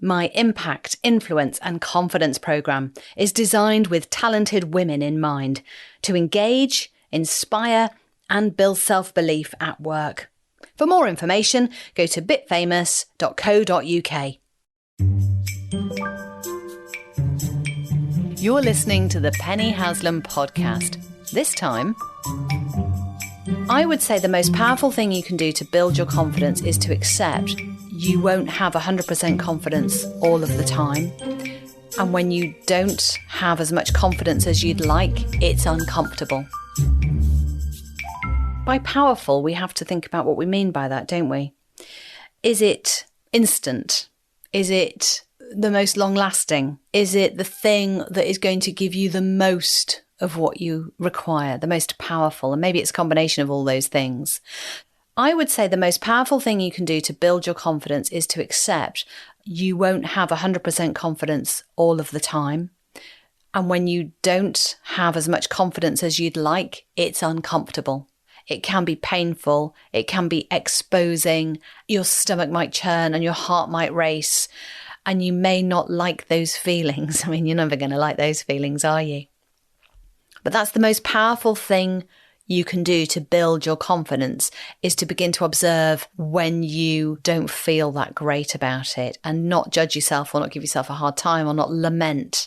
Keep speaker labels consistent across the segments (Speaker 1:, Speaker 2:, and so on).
Speaker 1: My Impact, Influence and Confidence programme is designed with talented women in mind to engage, inspire and build self-belief at work. For more information, go to bitfamous.co.uk. You're listening to the Penny Haslam podcast. This time, I would say the most powerful thing you can do to build your confidence is to accept you won't have 100% confidence all of the time. And when you don't have as much confidence as you'd like, it's uncomfortable. By powerful, we have to think about what we mean by that, don't we? Is it instant? Is it the most long-lasting? Is it the thing that is going to give you the most of what you require, the most powerful? And maybe it's a combination of all those things. I would say the most powerful thing you can do to build your confidence is to accept you won't have 100% confidence all of the time. And when you don't have as much confidence as you'd like, it's uncomfortable. It can be painful. It can be exposing. Your stomach might churn and your heart might race. And you may not like those feelings. I mean, you're never going to like those feelings, are you? But that's the most powerful thing you can do to build your confidence, is to begin to observe when you don't feel that great about it and not judge yourself or not give yourself a hard time or not lament.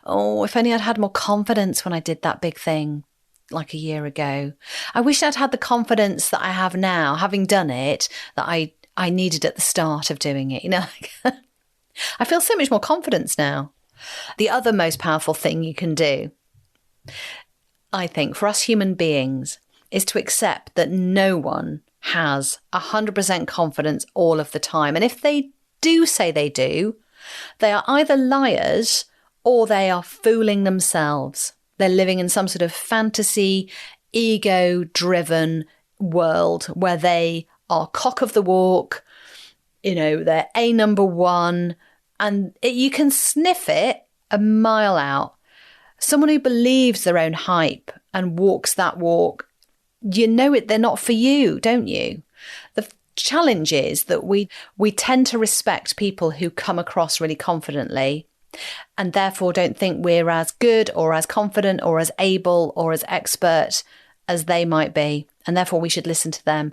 Speaker 1: Oh, if only I'd had more confidence when I did that big thing like a year ago. I wish I'd had the confidence that I have now, having done it, that I needed at the start of doing it. You know, I feel so much more confidence now. The other most powerful thing you can do, I think, for us human beings, is to accept that no one has 100% confidence all of the time. And if they do say they do, they are either liars or they are fooling themselves. They're living in some sort of fantasy, ego-driven world where they are cock of the walk, you know, they're a number one, and you can sniff it a mile out. Someone who believes their own hype and walks that walk, you know it, they're not for you, don't you? The challenge is that we tend to respect people who come across really confidently and therefore don't think we're as good or as confident or as able or as expert as they might be. And therefore we should listen to them.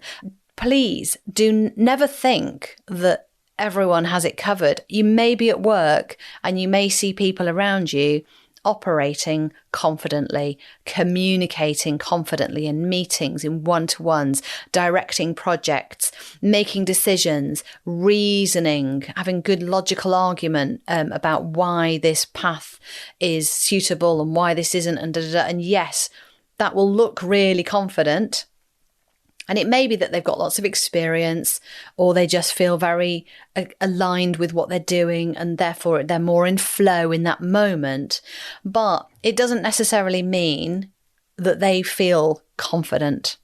Speaker 1: Please do never think that everyone has it covered. You may be at work and you may see people around you operating confidently, communicating confidently in meetings, in one-to-ones, directing projects, making decisions, reasoning, having good logical argument about why this path is suitable and why this isn't, and and yes, that will look really confident. And it may be that they've got lots of experience or they just feel very aligned with what they're doing and therefore they're more in flow in that moment. But it doesn't necessarily mean that they feel confident.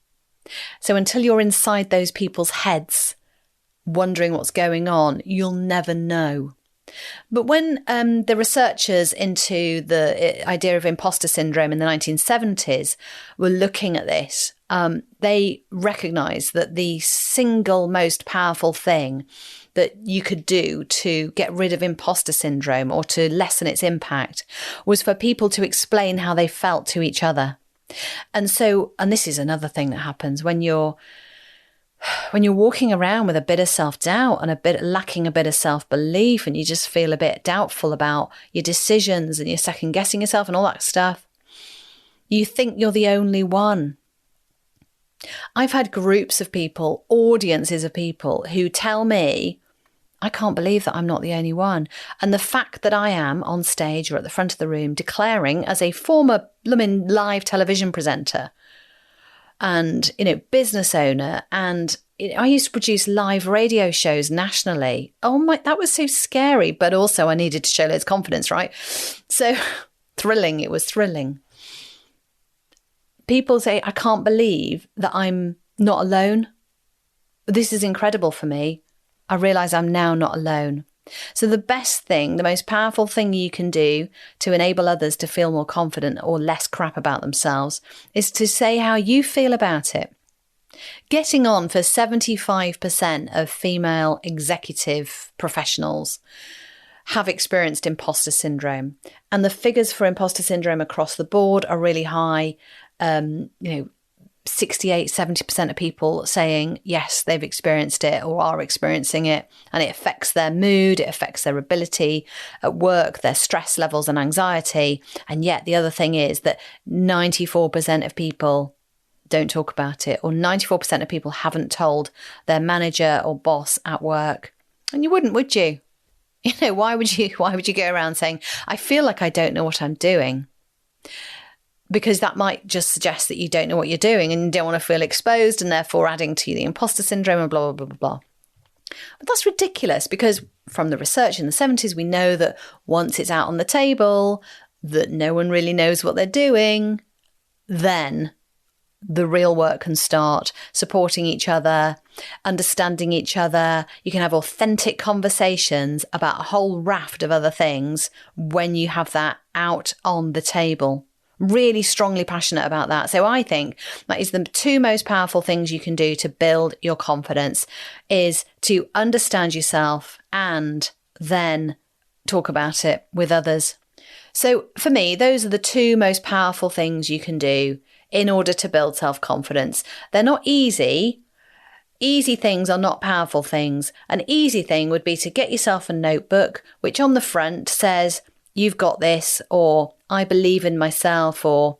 Speaker 1: So until you're inside those people's heads, wondering what's going on, you'll never know. But when the researchers into the idea of imposter syndrome in the 1970s were looking at this, they recognised that the single most powerful thing that you could do to get rid of imposter syndrome or to lessen its impact was for people to explain how they felt to each other. And this is another thing that happens when you're walking around with a bit of self-doubt and lacking a bit of self-belief, and you just feel a bit doubtful about your decisions and you're second-guessing yourself and all that stuff. You think you're the only one. I've had groups of people, audiences of people who tell me, I can't believe that I'm not the only one. And the fact that I am on stage or at the front of the room declaring as a former blooming live television presenter and, business owner, and I used to produce live radio shows nationally. Oh my, that was so scary, but also I needed to show loads of confidence, right? So thrilling, it was thrilling. People say, I can't believe that I'm not alone. This is incredible for me. I realise I'm now not alone. So the best thing, the most powerful thing you can do to enable others to feel more confident or less crap about themselves is to say how you feel about it. Getting on for 75% of female executive professionals have experienced imposter syndrome. And the figures for imposter syndrome across the board are really high. 68, 70% of people saying, yes, they've experienced it or are experiencing it. And it affects their mood, it affects their ability at work, their stress levels and anxiety. And yet the other thing is that 94% of people don't talk about it, or 94% of people haven't told their manager or boss at work. And you wouldn't, would you? Why would you go around saying, I feel like I don't know what I'm doing? Because that might just suggest that you don't know what you're doing and you don't want to feel exposed, and therefore adding to the imposter syndrome and blah, blah, blah, blah, blah. But that's ridiculous, because from the research in the 70s, we know that once it's out on the table, that no one really knows what they're doing, then the real work can start, supporting each other, understanding each other. You can have authentic conversations about a whole raft of other things when you have that out on the table. Really strongly passionate about that. So I think that is the two most powerful things you can do to build your confidence, is to understand yourself and then talk about it with others. So for me, those are the two most powerful things you can do in order to build self-confidence. They're not easy. Easy things are not powerful things. An easy thing would be to get yourself a notebook, which on the front says, you've got this, or I believe in myself, or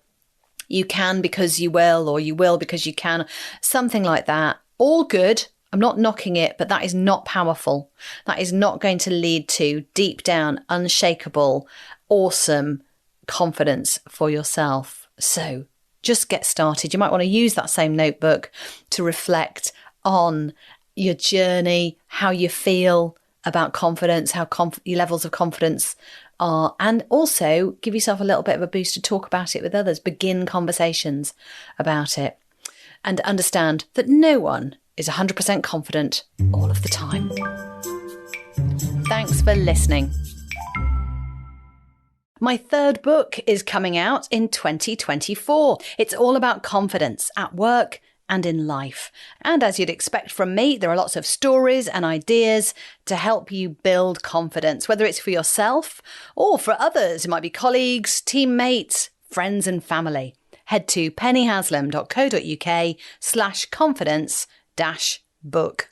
Speaker 1: you can because you will, or you will because you can, something like that. All good. I'm not knocking it, but that is not powerful. That is not going to lead to deep down, unshakable, awesome confidence for yourself. So just get started. You might want to use that same notebook to reflect on your journey, how you feel about confidence, how your levels of confidence are, and also give yourself a little bit of a boost to talk about it with others. Begin conversations about it and understand that no one is 100% confident all of the time. Thanks for listening. My third book is coming out in 2024. It's all about confidence at work and in life. And as you'd expect from me, there are lots of stories and ideas to help you build confidence, whether it's for yourself or for others. It might be colleagues, teammates, friends and family. Head to pennyhaslam.co.uk/confidence-book.